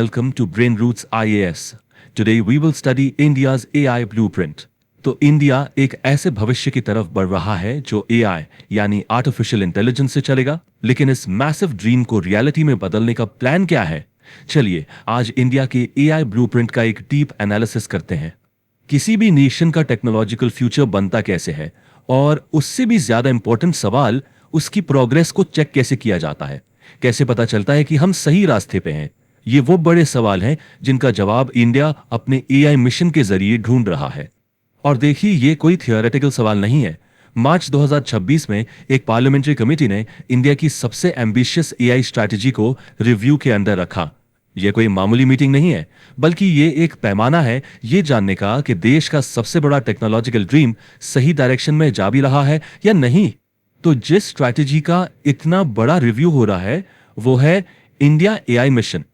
welcome to Brain Roots IAS. Today we will study India's AI blueprint. तो India एक ऐसे भविष्य की तरफ बढ़ रहा है जो AI यानी आर्टिफिशियल इंटेलिजेंस से चलेगा, लेकिन इस मैसिव ड्रीम को रियलिटी में बदलने का प्लान क्या है? चलिए आज इंडिया के AI ब्लूप्रिंट का एक डीप एनालिसिस करते हैं। किसी भी नेशन का टेक्नोलॉजिकल फ्यूचर बनता कैसे है, और उससे भी ज्यादा इंपॉर्टेंट सवाल उसकी प्रोग्रेस को चेक कैसे किया जाता है। कैसे पता चलता है कि हम सही रास्ते पे हैं? ये वो बड़े सवाल हैं जिनका जवाब इंडिया अपने AI मिशन के जरिए ढूंढ रहा है। और देखिए, ये कोई थियोरेटिकल सवाल नहीं है। मार्च 2026 में एक पार्लियामेंट्री कमेटी ने इंडिया की सबसे एम्बिशियस AI स्ट्रैटेजी को रिव्यू के अंदर रखा। यह कोई मामूली मीटिंग नहीं है, बल्कि ये एक पैमाना है ये जानने का कि देश का सबसे बड़ा टेक्नोलॉजिकल ड्रीम सही डायरेक्शन में जा भी रहा है या नहीं। तो जिस स्ट्रैटेजी का इतना बड़ा रिव्यू हो रहा है वो है India AI mission.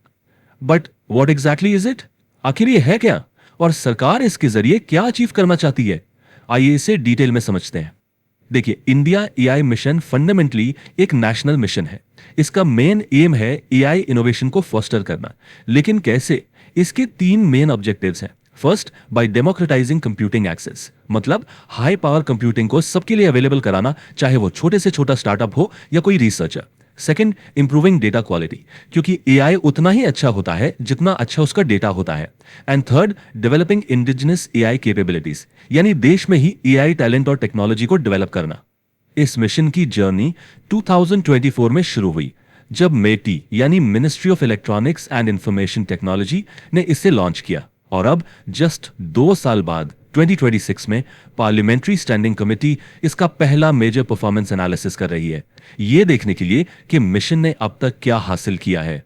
But what exactly is it? आखिर ये है क्या, और सरकार इसके जरिए क्या अचीव करना चाहती है? आइए इसे डिटेल में समझते हैं। देखिए, इंडिया AI मिशन फंडामेंटली एक नेशनल मिशन है। इसका मेन एम है AI इनोवेशन को फोस्टर करना। लेकिन कैसे? इसके 3 मेन ऑब्जेक्टिव्स हैं। फर्स्ट, बाय डेमोक्रेटाइजिंग कंप्यूटिंग एक्सेस, मतलब हाई पावर कंप्यूटिंग को सबके लिए अवेलेबल कराना, चाहे वो छोटे से छोटा स्टार्टअप हो या कोई researcher. Second, improving data quality, क्योंकि AI उतना ही अच्छा होता है जितना अच्छा उसका डेटा होता है। And third, developing indigenous AI capabilities, यानी देश में ही AI टैलेंट और टेक्नोलॉजी को डेवलप करना। इस मिशन की जर्नी 2024 में शुरू हुई, जब मेटी यानी ministry of electronics and information technology ने इसे लॉन्च किया। और अब जस्ट 2 साल बाद 2026 में पार्लियामेंट्री स्टैंडिंग कमेटी इसका पहला मेजर परफॉर्मेंस एनालिसिस कर रही है, यह देखने के लिए कि मिशन ने अब तक क्या हासिल किया है।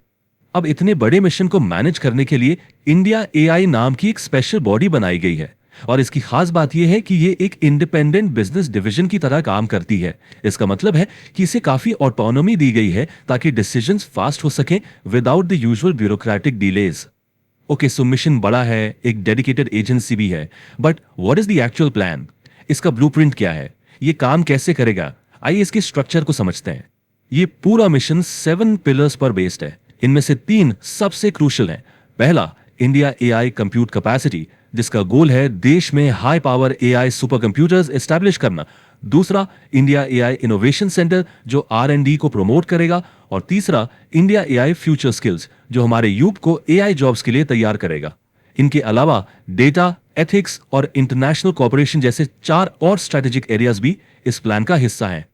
अब इतने बड़े मिशन को मैनेज करने के लिए इंडिया AI नाम की एक स्पेशल बॉडी बनाई गई है, और इसकी खास बात यह है कि यह एक इंडिपेंडेंट बिजनेस डिवीजन की तरह काम करती है। इसका मतलब है कि इसे काफी ऑटोनॉमी दी गई है ताकि डिसीजंस फास्ट हो सकें without the usual bureaucratic delays. Okay, so mission बड़ा है, एक डेडिकेटेड एजेंसी भी है, but what is the actual plan? इसका ब्लूप्रिंट क्या है? ये काम कैसे करेगा? आइए इसके स्ट्रक्चर को समझते हैं। ये पूरा मिशन 7 पिलर्स पर बेस्ड है। इनमें से 3 सबसे क्रूशियल हैं। पहला, इंडिया AI कंप्यूट कैपेसिटी, जिसका गोल है देश में high power AI super computers establish करना। दूसरा, इंडिया AI इनोवेशन सेंटर, जो R&D को प्रमोट करेगा। और तीसरा, इंडिया AI फ्यूचर स्किल्स, जो हमारे यूथ को AI जॉब्स के लिए तैयार करेगा। इनके अलावा डेटा, एथिक्स और इंटरनेशनल कोऑपरेशन जैसे 4 और स्ट्रेटेजिक एरियाज भी इस प्लान का हिस्सा हैं।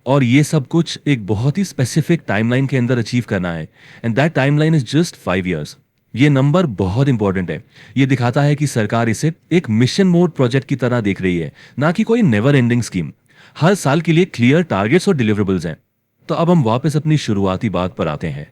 और ये सब कुछ एक बहुत ही स्पेसिफिक टाइमलाइन के अंदर अचीव करना है, and that timeline is just 5 years. ये नंबर बहुत इंपॉर्टेंट है। ये दिखाता है कि सरकार इसे एक मिशन मोड प्रोजेक्ट की तरह देख रही है, ना कि कोई नेवर एंडिंग स्कीम। हर साल के लिए क्लियर टारगेट्स और डिलीवरेबल्स हैं। तो अब हम वापस अपनी शुरुआती बात पर आते हैं।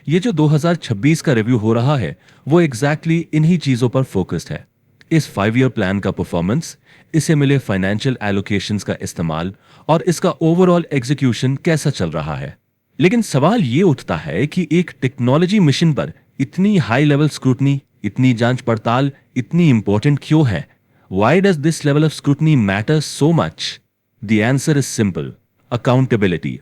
ये जो 2026 का रिव्यू हो रहा है वो एग्जैक्टली इन्हीं चीजों पर फोकस्ड है। इस 5 ईयर प्लान का परफॉर्मेंस, इसे मिले फाइनेंशियल एलोकेशंस का इस्तेमाल, और इसका ओवरऑल एग्जीक्यूशन कैसा चल रहा है। लेकिन सवाल ये उठता है कि एक टेक्नोलॉजी मिशन पर इतनी हाई लेवल स्क्रूटनी, इतनी जांच पड़ताल इतनी इंपॉर्टेंट क्यों है? Why does this level of scrutiny matter so much? The answer is simple: accountability.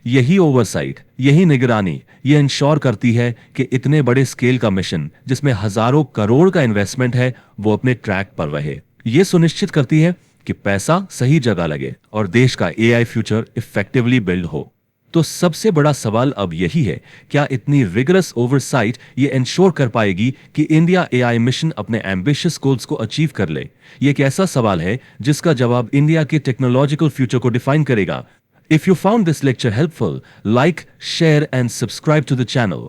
यही ओवरसाइट, यही निगरानी ये इंश्योर करती है कि इतने बड़े स्केल का मिशन, जिसमें हजारों करोड़ का इन्वेस्टमेंट है, वो अपने ट्रैक पर रहे। ये सुनिश्चित करती है कि पैसा सही जगह लगे और देश का AI फ्यूचर इफेक्टिवली बिल्ड हो। तो सबसे बड़ा सवाल अब यही है, क्या इतनी रिगरस ओवरसाइट ये इंश्योर कर पाएगी कि इंडिया AI मिशन अपने एम्बिशियस गोल्स को अचीव कर ले? ये एक ऐसा सवाल है जिसका जवाब इंडिया के टेक्नोलॉजिकल फ्यूचर को डिफाइन करेगा। If you found this lecture helpful, like, share and subscribe to the channel.